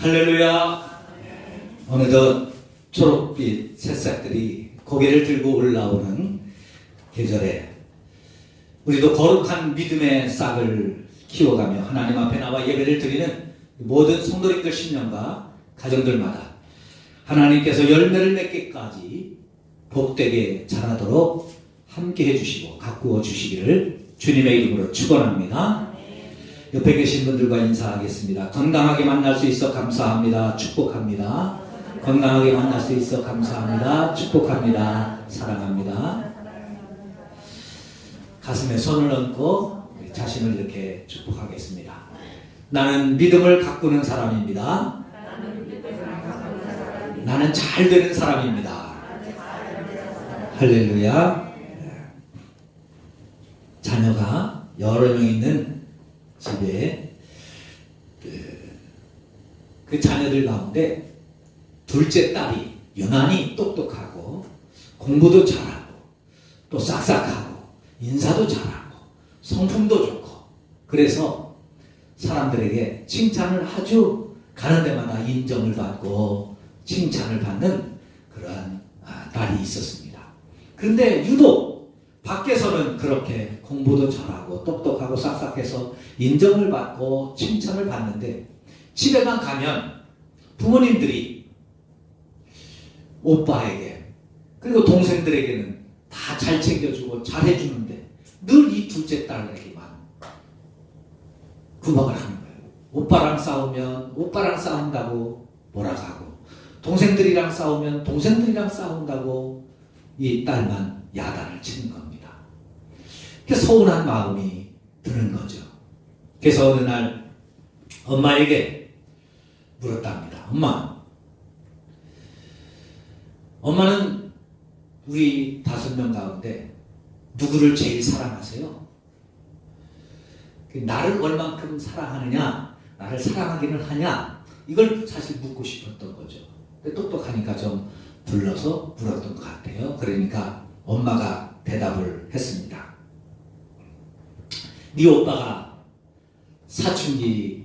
할렐루야. 어느덧 초록빛 새싹들이 고개를 들고 올라오는 계절에 우리도 거룩한 믿음의 싹을 키워가며 하나님 앞에 나와 예배를 드리는 모든 성도님들 심령과 가정들마다 하나님께서 열매를 맺기까지 복되게 자라도록 함께 해주시고 가꾸어 주시기를 주님의 이름으로 축원합니다. 옆에 계신 분들과 인사하겠습니다. 건강하게 만날 수 있어 감사합니다. 축복합니다. 건강하게 만날 수 있어 감사합니다. 축복합니다. 사랑합니다. 가슴에 손을 얹고 우리 자신을 이렇게 축복하겠습니다. 나는 믿음을 가꾸는 사람입니다. 나는 잘 되는 사람입니다. 할렐루야. 자녀가 여러 명 있는 집에 그 자녀들 가운데 둘째 딸이 유난히 똑똑하고 공부도 잘하고 또 싹싹하고 인사도 잘하고 성품도 좋고 그래서 사람들에게 칭찬을 아주 가는 데마다 인정을 받고 칭찬을 받는 그러한 딸이 있었습니다. 그런데 유독 밖에서는 그렇게 공부도 잘하고 똑똑하고 싹싹해서 인정을 받고 칭찬을 받는데 집에만 가면 부모님들이 오빠에게 그리고 동생들에게는 다 잘 챙겨주고 잘해주는데 늘 이 둘째 딸에게만 구박을 하는 거예요. 오빠랑 싸우면 오빠랑 싸운다고 뭐라 하고 동생들이랑 싸우면 동생들이랑 싸운다고 이 딸만 야단을 치는 겁니다. 서운한 마음이 드는 거죠. 그래서 어느 날 엄마에게 물었답니다. 엄마는 우리 5명 가운데 누구를 제일 사랑하세요? 나를 얼만큼 사랑하느냐, 나를 사랑하기는 하냐, 이걸 사실 묻고 싶었던 거죠. 근데 똑똑하니까 좀 불러서 물었던 것 같아요. 그러니까 엄마가 대답을 했습니다. 네 오빠가 사춘기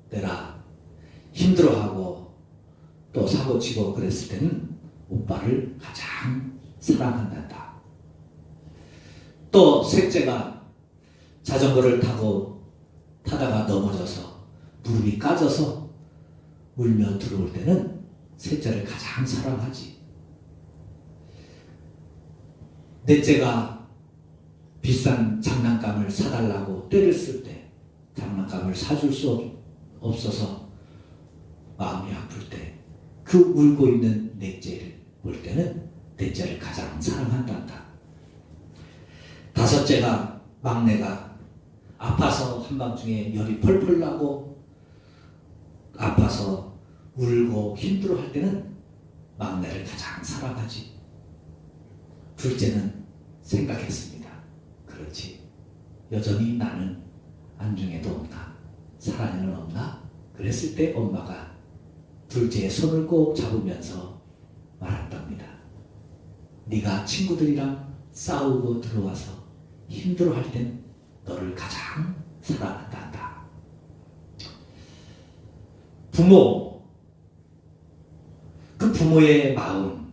때라 힘들어하고 또 사고치고 그랬을 때는 오빠를 가장 사랑한단다. 또 셋째가 자전거를 타다가 넘어져서 무릎이 까져서 울며 들어올 때는 셋째를 가장 사랑하지. 넷째가 비싼 장난감을 사달라고 떼를 쓸 때 장난감을 사줄 수 없어서 마음이 아플 때 그 울고 있는 넷째를 볼 때는 넷째를 가장 사랑한단다. 다섯째가 막내가 아파서 한밤중에 열이 펄펄 나고 아파서 울고 힘들어할 때는 막내를 가장 사랑하지. 둘째는 생각했습니다. 그렇지. 여전히 나는 안중에도 없나? 사랑에는 없나? 그랬을 때 엄마가 둘째의 손을 꼭 잡으면서 말했답니다. 네가 친구들이랑 싸우고 들어와서 힘들어할 땐 너를 가장 사랑한단다. 부모, 그 부모의 마음,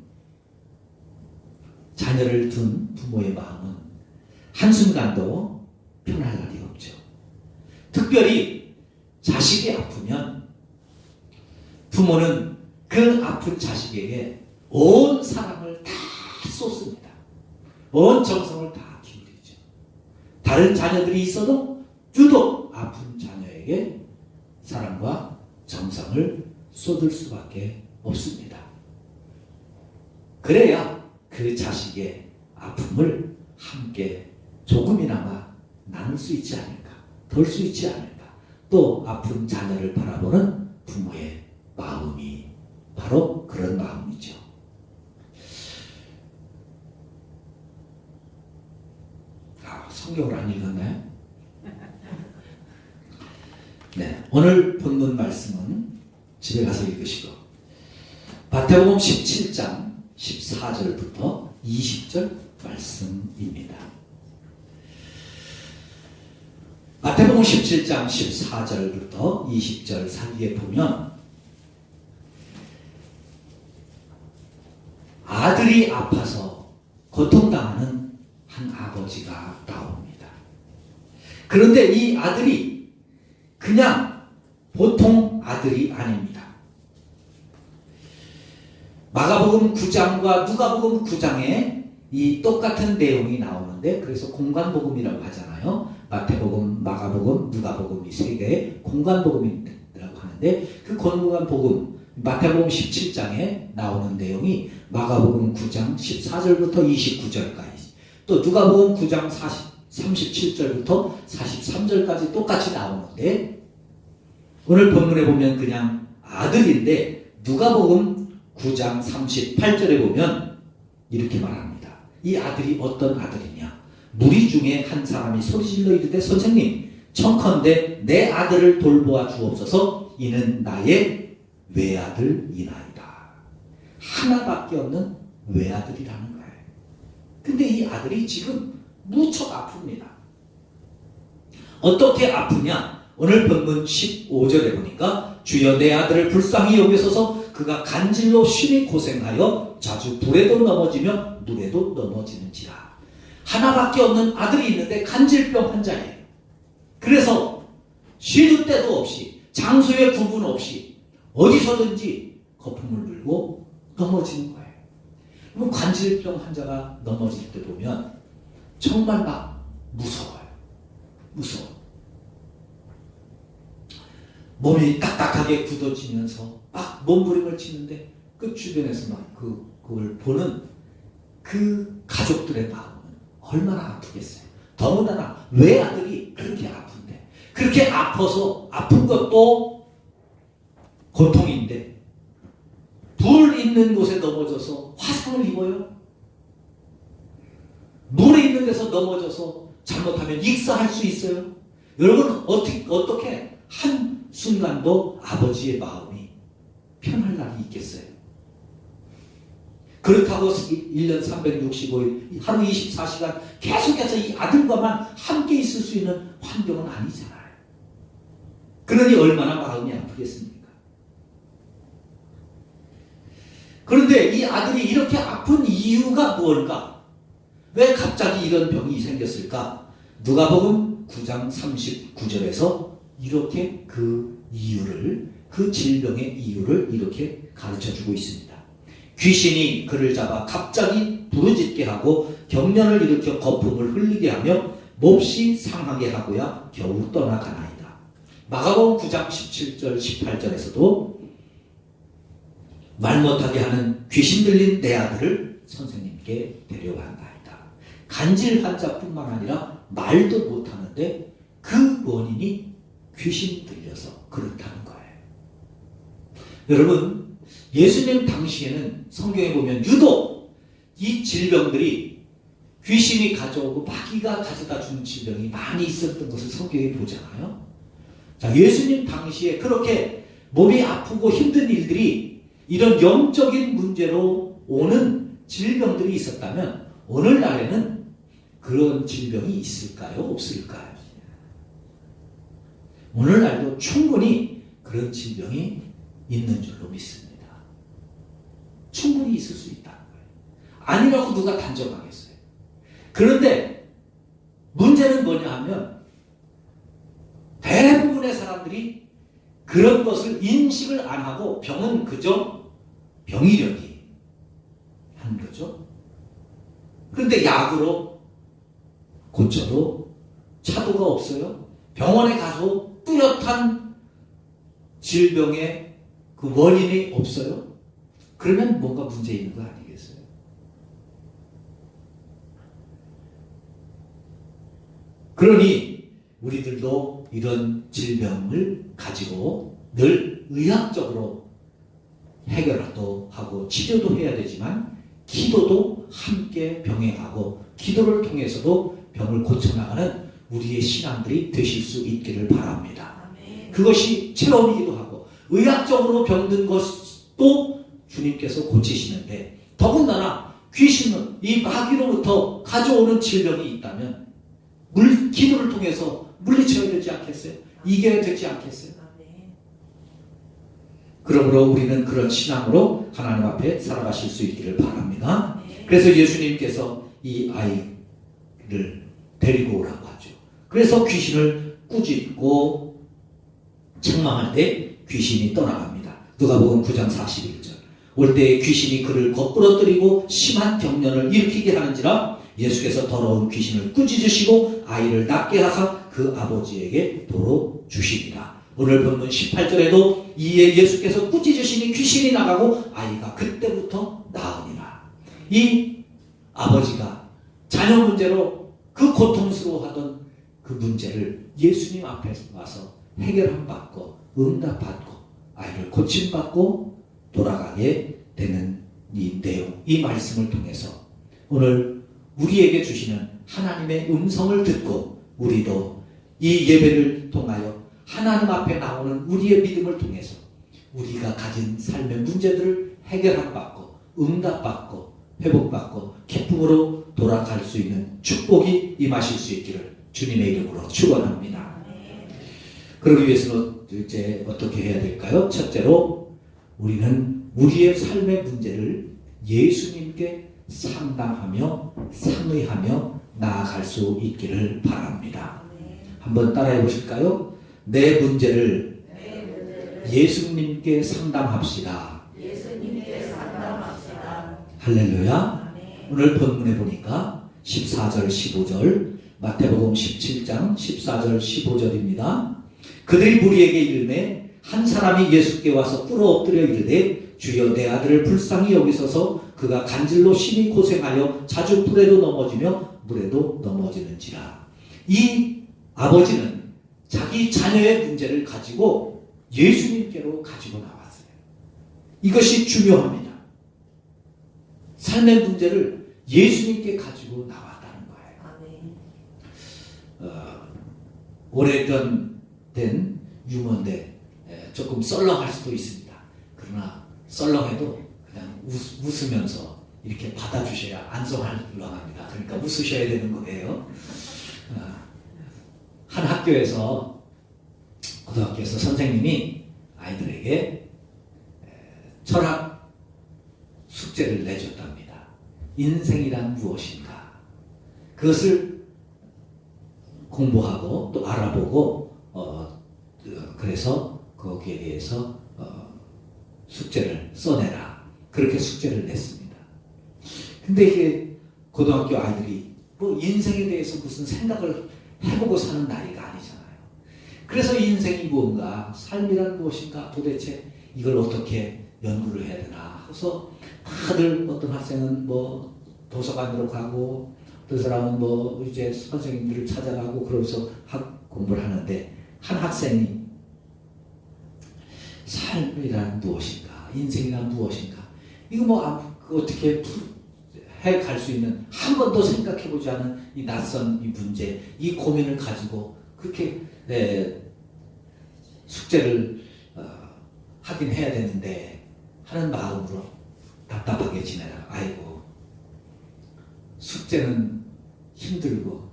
자녀를 둔 부모의 마음은 한순간도 편할 날이 없죠. 특별히 자식이 아프면 부모는 그 아픈 자식에게 온 사랑을 다 쏟습니다. 온 정성을 다 기울이죠. 다른 자녀들이 있어도 유독 아픈 자녀에게 사랑과 정성을 쏟을 수밖에 없습니다. 그래야 그 자식의 아픔을 함께 조금이나마 나눌 수 있지 않을까, 덜 수 있지 않을까. 또 아픈 자녀를 바라보는 부모의 마음이 바로 그런 마음이죠. 성경을 안 읽었나요? 네, 오늘 본문 말씀은 집에 가서 읽으시고 마태복음 17장 14절부터 20절 말씀입니다. 마태복음 17장 14절부터 20절 사이에 보면 아들이 아파서 고통당하는 한 아버지가 나옵니다. 그런데 이 아들이 그냥 보통 아들이 아닙니다. 마가복음 9장과 누가복음 9장에 이 똑같은 내용이 나오는데, 그래서 공간복음이라고 하잖아요. 마태복음, 마가복음, 누가복음 이 세 개의 공간복음이라고 하는데, 그 공간복음 마태복음 17장에 나오는 내용이 마가복음 9장 14절부터 29절까지, 또 누가복음 9장 37절부터 43절까지 똑같이 나오는데, 오늘 본문에 보면 그냥 아들인데 누가복음 9장 38절에 보면 이렇게 말합니다. 이 아들이 어떤 아들이냐? 무리 중에 한 사람이 소리질러 이르되 선생님, 청컨대 내 아들을 돌보아 주옵소서. 이는 나의 외아들이나이다. 하나밖에 없는 외아들이라는 거예요. 근데 이 아들이 지금 무척 아픕니다. 어떻게 아프냐? 오늘 본문 15절에 보니까 주여 내 아들을 불쌍히 여기소서. 그가 간질로 심히 고생하여 자주 불에도 넘어지며 물에도 넘어지는지라. 하나밖에 없는 아들이 있는데 간질병 환자예요. 그래서 쉬는 때도 없이, 장소의 구분 없이 어디서든지 거품을 물고 넘어지는 거예요. 그럼 간질병 환자가 넘어질 때 보면 정말 막 무서워요. 무서워. 몸이 딱딱하게 굳어지면서 막 몸부림을 치는데 그 주변에서 막 그걸 보는 그 가족들의 마음은 얼마나 아프겠어요. 더군다나 외아들이 그렇게 아픈데, 그렇게 아파서 아픈 것도 고통인데 불 있는 곳에 넘어져서 화상을 입어요. 물에 있는 데서 넘어져서 잘못하면 익사할 수 있어요. 여러분 어떻게 한 순간도 아버지의 마음이 편할 날이 있겠어요? 그렇다고 1년 365일 하루 24시간 계속해서 이 아들과만 함께 있을 수 있는 환경은 아니잖아요. 그러니 얼마나 마음이 아프겠습니까? 그런데 이 아들이 이렇게 아픈 이유가 무엇일까? 왜 갑자기 이런 병이 생겼을까? 누가복음 9장 39절에서 이렇게 그 이유를, 그 질병의 이유를 이렇게 가르쳐주고 있습니다. 귀신이 그를 잡아 갑자기 부르짖게 하고 경련을 일으켜 거품을 흘리게 하며 몹시 상하게 하고야 겨우 떠나가나이다. 마가복음 9장 17절 18절에서도 말 못하게 하는 귀신 들린 내 아들을 선생님께 데려간다이다. 간질 환자뿐만 아니라 말도 못하는데 그 원인이 귀신 들려서 그렇다는 거예요. 여러분, 예수님 당시에는 성경에 보면 유독 이 질병들이 귀신이 가져오고 마귀가 가져다 주는 질병이 많이 있었던 것을 성경에 보잖아요. 자, 예수님 당시에 그렇게 몸이 아프고 힘든 일들이 이런 영적인 문제로 오는 질병들이 있었다면 오늘날에는 그런 질병이 있을까요? 없을까요? 오늘날도 충분히 그런 질병이 있는 줄로 믿습니다. 충분히 있을 수 있다는 거예요. 아니라고 누가 단정하겠어요. 그런데 문제는 뭐냐 하면 대부분의 사람들이 그런 것을 인식을 안 하고 병은 그저 병이려니 하는 거죠. 그런데 약으로 고쳐도 차도가 없어요. 병원에 가서 뚜렷한 질병의 그 원인이 없어요. 그러면 뭔가 문제 있는 거 아니겠어요? 그러니 우리들도 이런 질병을 가지고 늘 의학적으로 해결도 하고 치료도 해야 되지만 기도도 함께 병행하고 기도를 통해서도 병을 고쳐나가는 우리의 신앙들이 되실 수 있기를 바랍니다. 그것이 체험이기도 하고 의학적으로 병든 것도 주님께서 고치시는데, 더군다나 귀신은 이 마귀로부터 가져오는 질병이 있다면 기도를 통해서 물리쳐야 되지 않겠어요? 이겨야 되지 않겠어요? 그러므로 우리는 그런 신앙으로 하나님 앞에 살아가실 수 있기를 바랍니다. 그래서 예수님께서 이 아이를 데리고 오라고 하죠. 그래서 귀신을 꾸짖고 책망할 때 귀신이 떠나갑니다. 누가복음 9장 41절. 올 때에 귀신이 그를 거꾸러뜨리고 심한 경련을 일으키게 하는지라 예수께서 더러운 귀신을 꾸짖으시고 아이를 낫게 하사 그 아버지에게 도로 주시니라. 오늘 본문 18절에도 이에 예수께서 꾸짖으시니 귀신이 나가고 아이가 그때부터 나으니라. 이 아버지가 자녀 문제로 그 고통스러워하던 그 문제를 예수님 앞에 와서 해결함 받고 응답받고 아이를 고침받고 돌아가게 되는 이 내용, 이 말씀을 통해서 오늘 우리에게 주시는 하나님의 음성을 듣고 우리도 이 예배를 통하여 하나님 앞에 나오는 우리의 믿음을 통해서 우리가 가진 삶의 문제들을 해결받고 응답받고 회복받고 기쁨으로 돌아갈 수 있는 축복이 임하실 수 있기를 주님의 이름으로 축원합니다. 그러기 위해서는 이제 어떻게 해야 될까요? 첫째로 우리는 우리의 삶의 문제를 예수님께 상담하며 상의하며 나아갈 수 있기를 바랍니다. 한번 따라해 보실까요? 내 문제를 예수님께 상담합시다. 할렐루야. 오늘 본문에 보니까 14절 15절 마태복음 17장 14절 15절입니다. 그들이 무리에게 이르매 한 사람이 예수께 와서 꿇어 엎드려 이르되 주여 내 아들을 불쌍히 여기소서 그가 간질로 심히 고생하여 자주 불에도 넘어지며 물에도 넘어지는지라. 이 아버지는 자기 자녀의 문제를 가지고 예수님께로 가지고 나왔어요. 이것이 중요합니다. 삶의 문제를 예수님께 가지고 나왔다는 거예요. 오래전 된 유머인데 조금 썰렁할 수도 있습니다. 그러나 썰렁해도 그냥 웃으면서 이렇게 받아주셔야 안성할랑합니다. 그러니까 웃으셔야 되는 거예요. 한 학교에서 고등학교에서 선생님이 아이들에게 철학 숙제를 내줬답니다. 인생이란 무엇인가? 그것을 공부하고 또 알아보고 그래서 거기에 대해서 숙제를 써내라. 그렇게 숙제를 냈습니다. 근데 이게 고등학교 아이들이 뭐 인생에 대해서 무슨 생각을 해보고 사는 나이가 아니잖아요. 그래서 인생이 뭔가, 삶이란 무엇인가, 도대체 이걸 어떻게 연구를 해야 되나 해서 다들 어떤 학생은 뭐 도서관으로 가고 어떤 사람은 뭐 이제 선생님들을 찾아가고 그러면서 공부를 하는데 한 학생이 삶이란 무엇인가, 인생이란 무엇인가, 이거 뭐 어떻게 해갈 수 있는, 한 번도 생각해보지 않은 이 낯선 이 문제, 이 고민을 가지고 그렇게 숙제를 하긴 해야 되는데 하는 마음으로 답답하게 지내라. 아이고, 숙제는 힘들고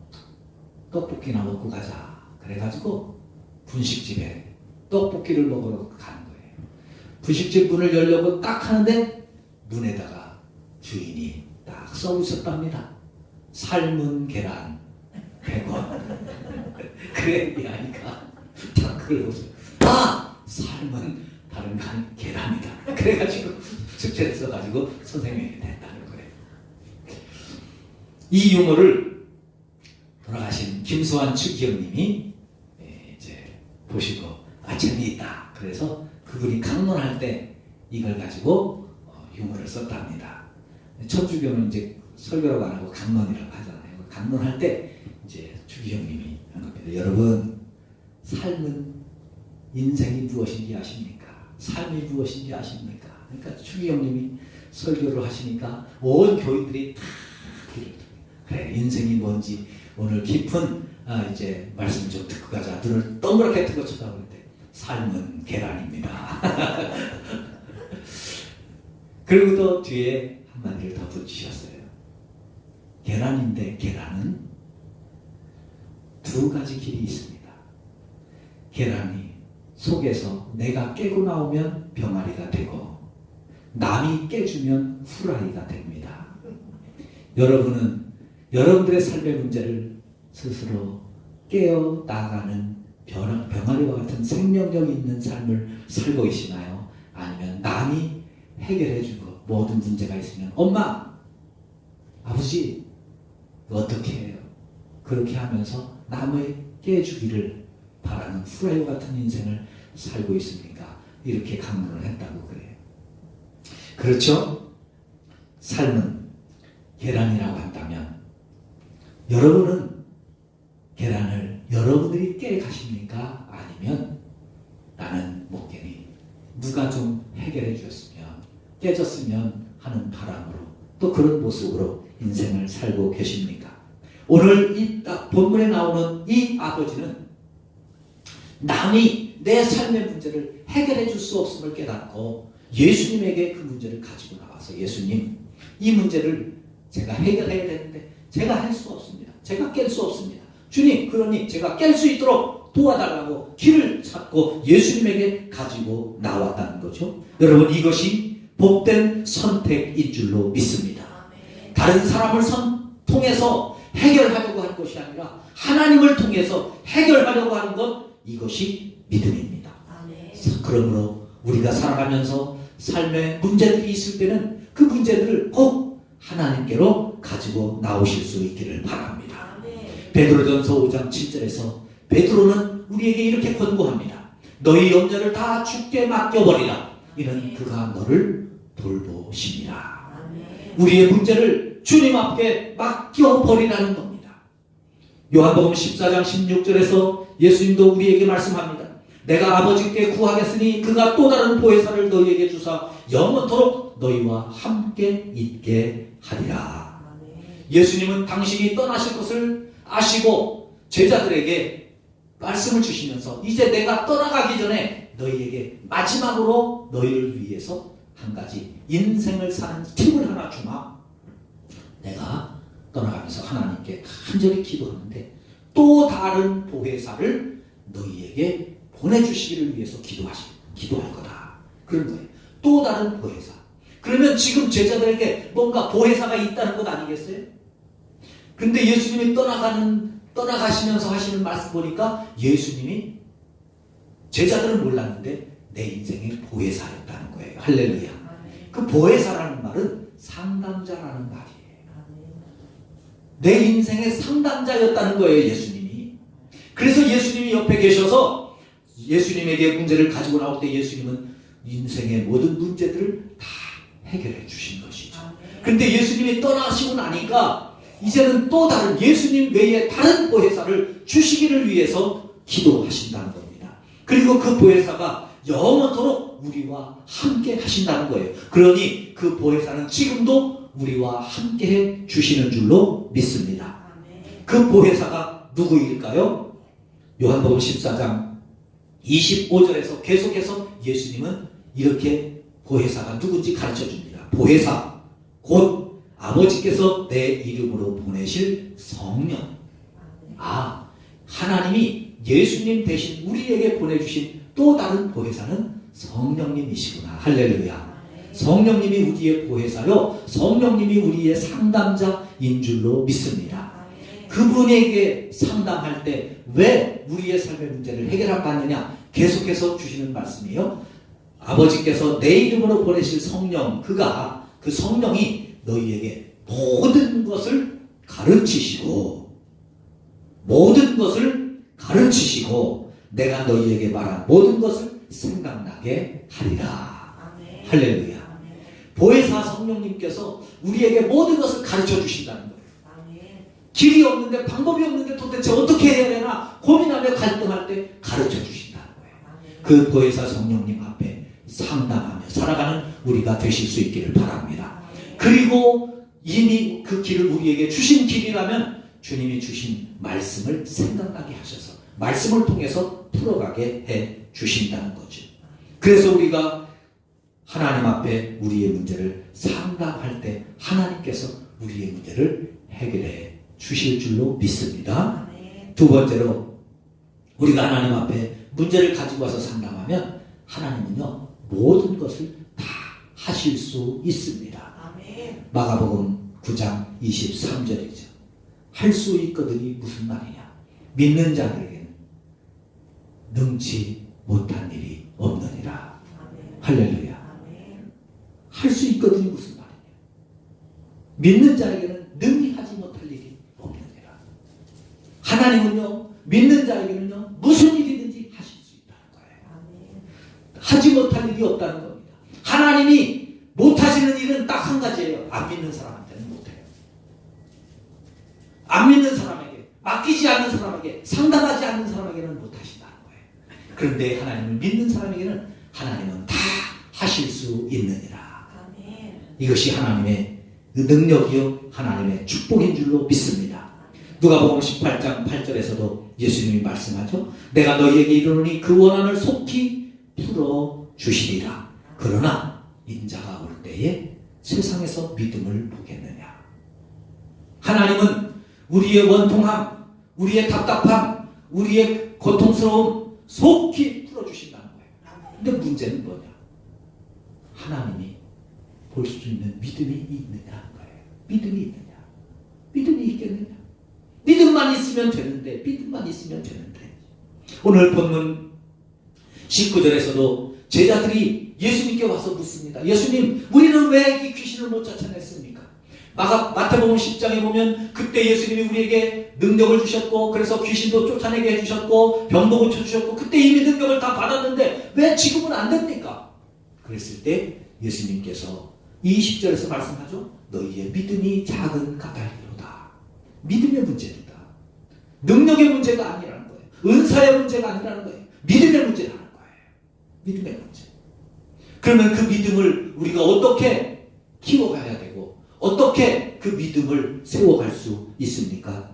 떡볶이나 먹고 가자. 그래가지고 분식집에 떡볶이를 먹으러 간 거예요. 분식집 문을 열려고 딱 하는데 문에다가 주인이 딱 써 있었답니다. 삶은 계란 100원. 그래, 이 아이가 딱 그걸 보고 삶은 다른 게 아닌 계란이다. 그래가지고 숙제를 써가지고 선생님이 됐다는 거예요. 이 유머를 돌아가신 김수환 추기경님이 이제 보시고 재미있다. 그래서 그분이 강론할 때 이걸 가지고 유머를 썼답니다. 천주교는 이제 설교라고 안 하고 강론이라고 하잖아요. 강론할 때 이제 추기경님이 한 겁니다. 여러분, 삶은 인생이 무엇인지 아십니까? 삶이 무엇인지 아십니까? 그러니까 추기경님이 설교를 하시니까 온 교인들이 다 그래, 인생이 뭔지 오늘 깊은 이제 말씀 좀 듣고 가자. 눈을 동그랗게 뜨고 쳐다보는데 삶은 계란입니다. 그리고 또 뒤에 한마디를 더 붙이셨어요. 계란인데 계란은 두 가지 길이 있습니다. 계란이 속에서 내가 깨고 나오면 병아리가 되고 남이 깨주면 후라이가 됩니다. 여러분은 여러분들의 삶의 문제를 스스로 깨어 나가는 병아리와 같은 생명력 있는 삶을 살고 계시나요? 아니면 남이 해결해주고 모든 문제가 있으면 엄마, 아버지 어떻게 해요? 그렇게 하면서 남의 깨주기를 바라는 후라이와 같은 인생을 살고 있습니까? 이렇게 강론을 했다고 그래요. 그렇죠? 삶은 계란이라고 한다면 여러분은 계란을 여러분들이 깨 가십니까? 아니면 나는 못 깨니 누가 좀 해결해 주었으면 깨졌으면 하는 바람으로 또 그런 모습으로 인생을 살고 계십니까? 오늘 이 본문에 나오는 이 아버지는 남이 내 삶의 문제를 해결해 줄 수 없음을 깨닫고 예수님에게 그 문제를 가지고 나와서 예수님, 이 문제를 제가 해결해야 되는데 제가 할 수 없습니다. 제가 깰 수 없습니다. 주님, 그러니 제가 깰 수 있도록 도와달라고 길을 찾고 예수님에게 가지고 나왔다는 거죠. 여러분, 이것이 복된 선택인 줄로 믿습니다. 다른 사람을 통해서 해결하려고 하는 것이 아니라 하나님을 통해서 해결하려고 하는 것, 이것이 믿음입니다. 그러므로 우리가 살아가면서 삶에 문제들이 있을 때는 그 문제들을 꼭 하나님께로 가지고 나오실 수 있기를 바랍니다. 베드로전서 5장 7절에서 베드로는 우리에게 이렇게 권고합니다. 너희 염려를 다 주께 맡겨버리라. 이는 그가 너를 돌보심이라. 우리의 문제를 주님 앞에 맡겨버리라는 겁니다. 요한복음 14장 16절에서 예수님도 우리에게 말씀합니다. 내가 아버지께 구하겠으니 그가 또 다른 보혜사를 너희에게 주사 영원토록 너희와 함께 있게 하리라. 예수님은 당신이 떠나실 것을 아시고 제자들에게 말씀을 주시면서 이제 내가 떠나가기 전에 너희에게 마지막으로 너희를 위해서 한 가지 인생을 사는 팁을 하나 주마. 내가 떠나가면서 하나님께 간절히 기도하는데 또 다른 보혜사를 너희에게 보내주시기를 위해서 기도할 거다. 그런 거예요. 또 다른 보혜사. 그러면 지금 제자들에게 뭔가 보혜사가 있다는 것 아니겠어요? 근데 예수님이 떠나가시면서 하시는 말씀 보니까 예수님이 제자들은 몰랐는데 내 인생의 보혜사였다는 거예요. 할렐루야. 그 보혜사라는 말은 상담자라는 말이에요. 내 인생의 상담자였다는 거예요, 예수님이. 그래서 예수님이 옆에 계셔서 예수님에게 문제를 가지고 나올 때 예수님은 인생의 모든 문제들을 다 해결해 주신 것이죠. 근데 예수님이 떠나시고 나니까 이제는 또 다른 예수님 외에 다른 보혜사를 주시기를 위해서 기도하신다는 겁니다. 그리고 그 보혜사가 영원토록 우리와 함께 하신다는 거예요. 그러니 그 보혜사는 지금도 우리와 함께 해 주시는 줄로 믿습니다. 그 보혜사가 누구일까요? 요한복음 14장 25절에서 계속해서 예수님은 이렇게 보혜사가 누군지 가르쳐줍니다. 보혜사, 곧 아버지께서 내 이름으로 보내실 성령. 하나님이 예수님 대신 우리에게 보내주신 또 다른 보혜사는 성령님이시구나. 할렐루야. 성령님이 우리의 보혜사요, 성령님이 우리의 상담자인 줄로 믿습니다. 그분에게 상담할 때 왜 우리의 삶의 문제를 해결하느냐 계속해서 주시는 말씀이에요. 아버지께서 내 이름으로 보내실 성령, 그 성령이 너희에게 모든 것을 가르치시고 내가 너희에게 말한 모든 것을 생각나게 하리라. 할렐루야. 보혜사 성령님께서 우리에게 모든 것을 가르쳐 주신다는 거예요. 길이 없는데, 방법이 없는데 도대체 어떻게 해야 되나 고민하며 갈등할 때 가르쳐 주신다는 거예요. 그 보혜사 성령님 앞에 상담하며 살아가는 우리가 되실 수 있기를 바랍니다. 그리고 이미 그 길을 우리에게 주신 길이라면 주님이 주신 말씀을 생각나게 하셔서 말씀을 통해서 풀어가게 해 주신다는 거죠. 그래서 우리가 하나님 앞에 우리의 문제를 상담할 때 하나님께서 우리의 문제를 해결해 주실 줄로 믿습니다. 두 번째로 우리가 하나님 앞에 문제를 가지고 와서 상담하면 하나님은요 모든 것을 다 하실 수 있습니다. 아멘. 마가복음 9장 23절이죠. 할 수 있거든이 무슨 말이냐? 믿는 자들에게는 능치 못한 일이 없느니라. 아멘. 할렐루야. 아멘. 할 수 있거든이 무슨 말이냐? 믿는 자에게는 능히 하지 못할 일이 없느니라. 하나님은요 믿는 자에게는요 무슨 일이든지 하실 수 있다는 거예요. 아멘. 하지 못할 일이 없다는 겁니다. 하나님이 못하시는 일은 딱 한 가지예요. 안 믿는 사람한테는 못해요. 안 믿는 사람에게, 맡기지 않는 사람에게, 상담하지 않는 사람에게는 못하신다는 거예요. 그런데 하나님을 믿는 사람에게는 하나님은 다 하실 수 있느니라. 아멘. 이것이 하나님의 능력이요 하나님의 축복인 줄로 믿습니다. 누가복음 18장 8절에서도 예수님이 말씀하죠. 내가 너희에게 이르노니 그 원한을 속히 풀어주시리라. 그러나 인자가 올 때에 세상에서 믿음을 보겠느냐. 하나님은 우리의 원통함, 우리의 답답함, 우리의 고통스러움 속히 풀어주신다는 거예요. 근데 문제는 뭐냐? 하나님이 볼 수 있는 믿음이 있느냐는 거예요. 믿음이 있느냐? 믿음이 있겠느냐? 믿음만 있으면 되는데, 믿음만 있으면 되는데. 오늘 본문 19절에서도 제자들이 예수님께 와서 묻습니다. 예수님, 우리는 왜 이 귀신을 못 쫓아냈습니까? 마태복음 10장에 보면 그때 예수님이 우리에게 능력을 주셨고 그래서 귀신도 쫓아내게 해주셨고 병도 고쳐주셨고 그때 이미 능력을 다 받았는데 왜 지금은 안 됩니까? 그랬을 때 예수님께서 20절에서 말씀하죠. 너희의 믿음이 작은 까닭이로다. 믿음의 문제입니다. 능력의 문제가 아니라는 거예요. 은사의 문제가 아니라는 거예요. 믿음의 문제라는 거예요. 믿음의 문제. 그러면 그 믿음을 우리가 어떻게 키워가야 되고 어떻게 그 믿음을 세워갈 수 있습니까?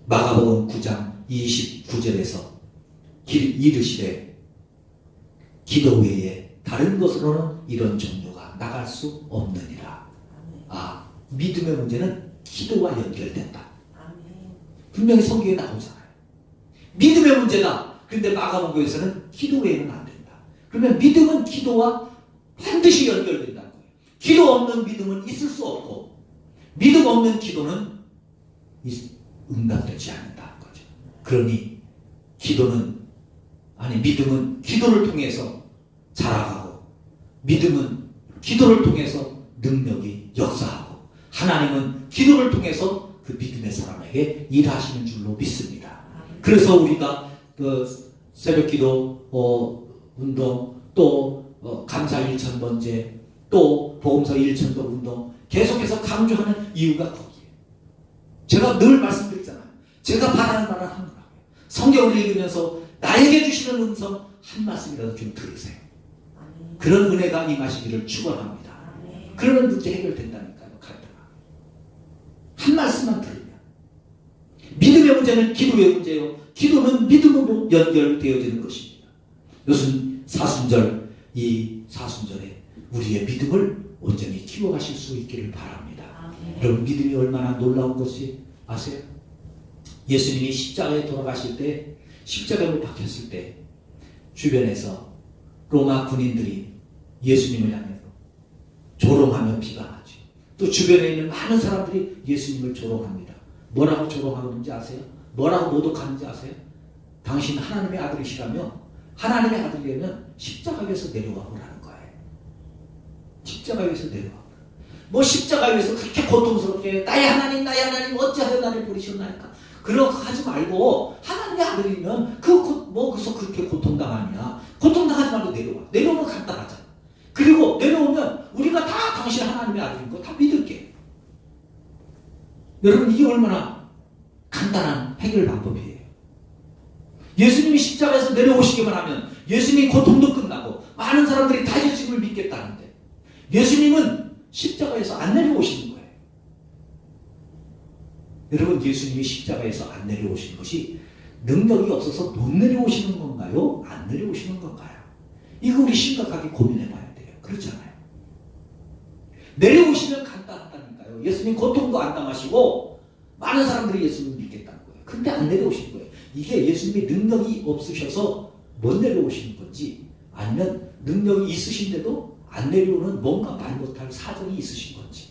마가복음 9장 29절에서 이르시되 기도 외에 다른 것으로는 이런 종류가 나갈 수 없느니라. 아, 믿음의 문제는 기도와 연결된다. 분명히 성경에 나오잖아요. 믿음의 문제다. 근데 마가복음에서는 기도 외에는 안 된다. 그러면 믿음은 기도와 반드시 연결된다는 거예요. 기도 없는 믿음은 있을 수 없고 믿음 없는 기도는 응답되지 않는다는 거죠. 그러니 믿음은 기도를 통해서 자라가고 믿음은 기도를 통해서 능력이 역사하고 하나님은 기도를 통해서 그 믿음의 사람에게 일하시는 줄로 믿습니다. 그래서 우리가 새벽기도 운동 또 감사 1,000번째 또 복음서 1,000번 운동 계속해서 강조하는 이유가 거기에요. 제가 늘 말씀드리잖아요. 제가 바라는 말을 하는 거라고요. 성경을 읽으면서 나에게 주시는 음성 한 말씀이라도 좀 들으세요. 그런 은혜가 임하시기를 축원합니다. 그러면 문제 해결된다니까요. 간단하게. 한 말씀만 들으면. 믿음의 문제는 기도의 문제예요. 기도는 믿음으로 연결되어지는 것입니다. 이것은 사순절, 이 사순절에 우리의 믿음을 온전히 키워가실 수 있기를 바랍니다. 여러분 믿음이 얼마나 놀라운 것이 아세요? 예수님이 십자가에 돌아가실 때 십자가에 못 박혔을 때 주변에서 로마 군인들이 예수님을 향해서 조롱하며 비방하죠. 또 주변에 있는 많은 사람들이 예수님을 조롱합니다. 뭐라고 조롱하는지 아세요? 뭐라고 모독하는지 아세요? 당신 하나님의 아들이시라며 하나님의 아들이라면 십자가 위에서 내려와 보라는 거예요. 십자가 위에서 내려와 보라. 뭐 십자가 위에서 그렇게 고통스럽게 나의 하나님 어찌하여 나를 버리셨나이까? 그렇게 하지 말고 하나님의 아들이면 거기서 그렇게 고통당하냐? 고통당하지 말고 내려와. 내려오면 간단하잖아. 그리고 내려오면 우리가 다 당신 하나님의 아들인 거 다 믿을게. 여러분 이게 얼마나 간단한 해결 방법이에요. 예수님이 십자가에서 내려오시기만 하면 예수님이 고통도 끝나고 많은 사람들이 다 예수님을 믿겠다는데 예수님은 십자가에서 안 내려오시는 거예요. 여러분 예수님이 십자가에서 안 내려오시는 것이 능력이 없어서 못 내려오시는 건가요? 안 내려오시는 건가요? 이거 우리 심각하게 고민해 봐야 돼요. 그렇잖아요. 내려오시면 간단하다니까요. 예수님 고통도 안 당하시고 많은 사람들이 예수님을 믿겠다는 거예요. 근데 안 내려오신 거예요. 이게 예수님이 능력이 없으셔서 못 내려오시는 건지, 아니면 능력이 있으신데도 안 내려오는 뭔가 말 못할 사정이 있으신 건지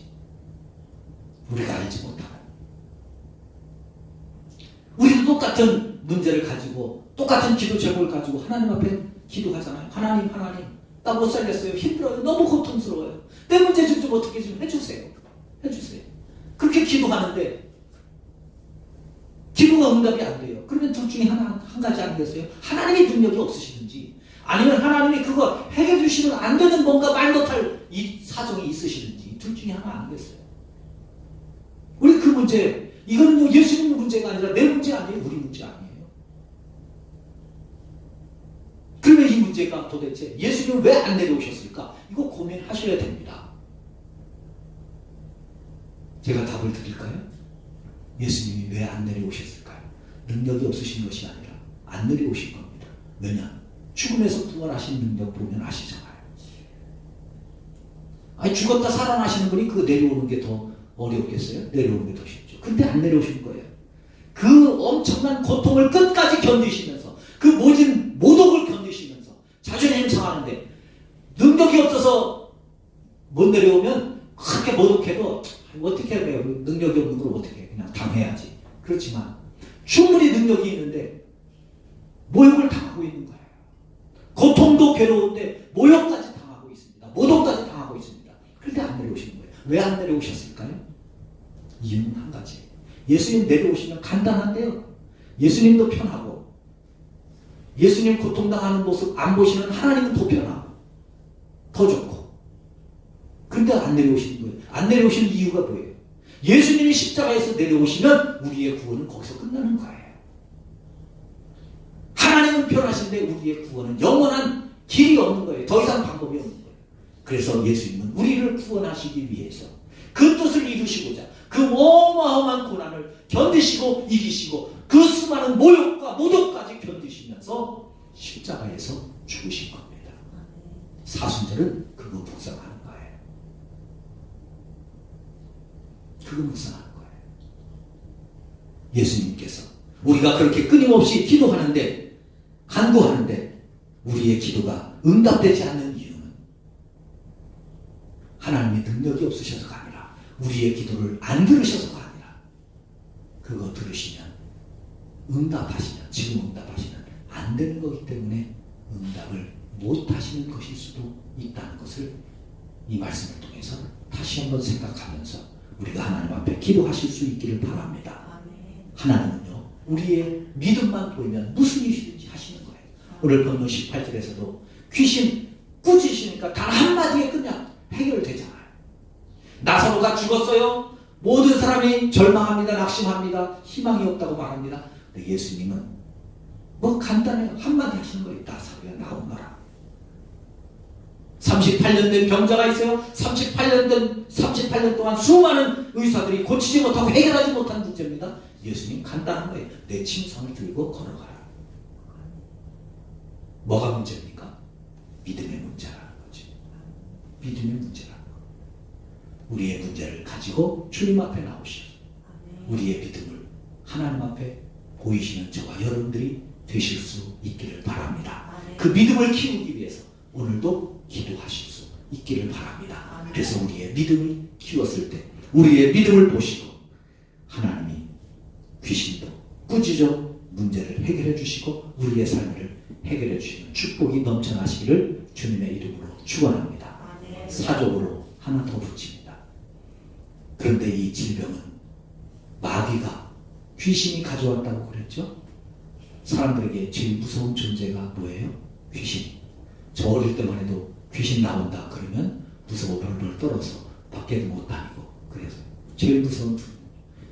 우리가 알지 못하는. 우리도 똑같은 문제를 가지고 똑같은 기도 제목을 가지고 하나님 앞에 기도하잖아요. 하나님 나 못 살겠어요. 힘들어요. 너무 고통스러워요. 내 문제 좀 어떻게 좀 해주세요. 그렇게 기도하는데 기도가 응답이 안 돼요. 그러면 둘 중에 한 가지 아니겠어요? 하나님의 능력이 없으시든지, 아니면 하나님이 그거 해결해 주시면 안 되는 뭔가 말 못할 이 사정이 있으시든지, 둘 중에 하나 아니겠어요? 우리 그 문제, 이거는 예수님 문제가 아니라 내 문제 아니에요. 우리 문제 아니에요. 그러면 이 문제가 도대체 예수님은 왜 안 내려오셨을까? 이거 고민하셔야 됩니다. 제가 답을 드릴까요? 예수님이 왜 안 내려오셨을까요? 능력이 없으신 것이 아니라 안 내려오신 겁니다. 왜냐? 죽음에서 부활하신 능력 보면 아시잖아요. 아니, 죽었다 살아나시는 분이 그거 내려오는 게 더 어렵겠어요? 내려오는 게 더 쉽죠. 근데 안 내려오신 거예요. 그 엄청난 고통을 끝까지 견디시면서, 그 모진 모독을 견디시면서 자존심 상하는데, 능력이 없어서 못 내려오면 그렇게 모독해도 어떻게 해야 돼요? 능력이 없는 걸 어떻게 해? 그냥 당해야지. 그렇지만 충분히 능력이 있는데 모욕을 당하고 있는 거예요. 고통도 괴로운데 모욕까지 당하고 있습니다. 모독까지 당하고 있습니다. 그런데 안 내려오시는 거예요. 왜 안 내려오셨을까요? 이유는 한 가지. 예수님 내려오시면 간단한데요. 예수님도 편하고, 예수님 고통당하는 모습 안 보시는 하나님은 더 편하고 더 좋고. 근데 안 내려오시는 거예요. 안 내려오시는 이유가 뭐예요? 예수님이 십자가에서 내려오시면 우리의 구원은 거기서 끝나는 거예요. 하나님은 편하신데 우리의 구원은 영원한 길이 없는 거예요. 더 이상 방법이 없는 거예요. 그래서 예수님은 우리를 구원하시기 위해서 그 뜻을 이루시고자 그 어마어마한 고난을 견디시고 이기시고 그 수많은 모욕과 모독까지 견디시면서 십자가에서 죽으신 겁니다. 사순절은 그거 묵상하는 거예요. 그거 묵상하는 거예요. 예수님께서 우리가 그렇게 끊임없이 기도하는데, 간구하는데 우리의 기도가 응답되지 않는 이유는 하나님의 능력이 없으셔서가 아니라 우리의 기도를 안 들으셔서가 아니라, 그거 들으시면 응답하시면, 지금 응답하시면 안 되는 거기 때문에 응답을 못 하시는 것일 수도 있다는 것을 이 말씀을 통해서 다시 한번 생각하면서 우리가 하나님 앞에 기도하실 수 있기를 바랍니다. 하나님은요, 우리의 믿음만 보이면 무슨 일이든지 하시는 거예요. 오늘 본문 18절에서도 귀신 꾸짖으시니까 단 한마디에 그냥 해결되잖아요. 나사로가 죽었어요. 모든 사람이 절망합니다. 낙심합니다. 희망이 없다고 말합니다. 근데 예수님은 뭐 간단해요. 한마디 하시는 거예요. 나사로야, 나오너라. 38년 된 병자가 있어요. 38년 동안 수많은 의사들이 고치지 못하고 해결하지 못한 문제입니다. 예수님 간단한 거예요. 내 침상을 들고 걸어가라. 뭐가 문제입니까? 믿음의 문제라는 거지. 믿음의 문제라는 거. 우리의 문제를 가지고 주님 앞에 나오시오. 우리의 믿음을 하나님 앞에 보이시는 저와 여러분들이 되실 수 있기를 바랍니다. 그 믿음을 키우기 위해서 오늘도 기도하실 수 있기를 바랍니다. 그래서 우리의 믿음을 키웠을 때 우리의 믿음을 보시고 하나님이 귀신도 꾸짖어 문제를 해결해 주시고 우리의 삶을 해결해 주시는 축복이 넘쳐나시기를 주님의 이름으로 축원합니다. 사적으로 하나 더 붙입니다. 그런데 이 질병은 마귀가, 귀신이 가져왔다고 그랬죠? 사람들에게 제일 무서운 존재가 뭐예요? 귀신. 저 어릴 때만 해도 귀신 나온다 그러면 무서워 벌벌 떨어서 밖에도 못 다니고 그래서 제일 무서운 두.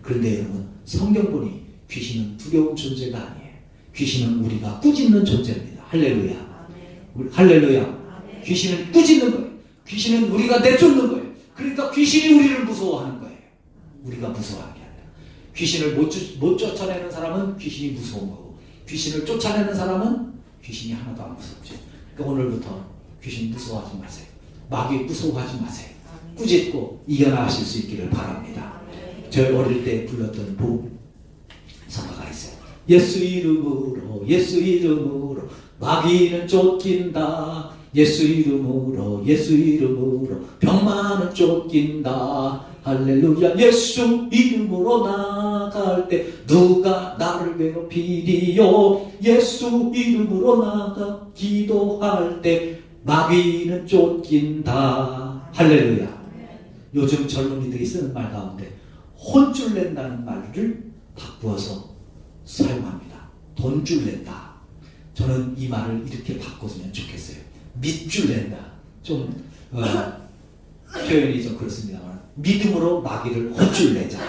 그런데 여러분, 성경 보니 귀신은 두려운 존재가 아니에요. 귀신은 우리가 꾸짖는 존재입니다. 할렐루야. 할렐루야. 귀신은 꾸짖는 거예요. 귀신은 우리가 내쫓는 거예요. 그러니까 귀신이 우리를 무서워하는 거예요. 우리가 무서워하는 게 아니라. 귀신을 못 쫓아내는 사람은 귀신이 무서운 거고, 귀신을 쫓아내는 사람은 귀신이 하나도 안 무섭죠. 그러니까 오늘부터 귀신 무서워하지 마세요. 마귀 무서워하지 마세요. 꾸짖고 이겨나가실 수 있기를 바랍니다. 저희 어릴 때 불렀던 복음 성가가 있어요. 예수 이름으로 예수 이름으로 마귀는 쫓긴다. 예수 이름으로 예수 이름으로 병만은 쫓긴다. 할렐루야. 예수 이름으로 나갈 때 누가 나를 괴롭히리요. 예수 이름으로 나가 기도할 때 마귀는 쫓긴다. 할렐루야. 요즘 젊은이들이 쓰는 말 가운데 혼쭐 낸다는 말을 바꾸어서 사용합니다. 돈줄 낸다. 저는 이 말을 이렇게 바꿔주면 좋겠어요. 밑줄 낸다. 좀 표현이 좀 그렇습니다만 믿음으로 마귀를 혼쭐 내자.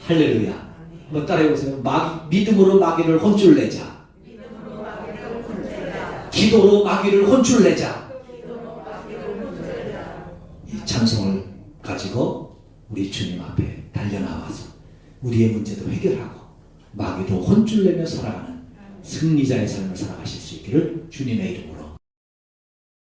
할렐루야. 한번 따라해보세요. 믿음으로 마귀를 혼쭐 내자. 기도로 마귀를 혼쭐 내자. 이 찬송을 가지고 우리 주님 앞에 달려나와서 우리의 문제도 해결하고 마귀도 혼쭐 내며 살아가는 승리자의 삶을 살아가실 수 있기를 주님의 이름으로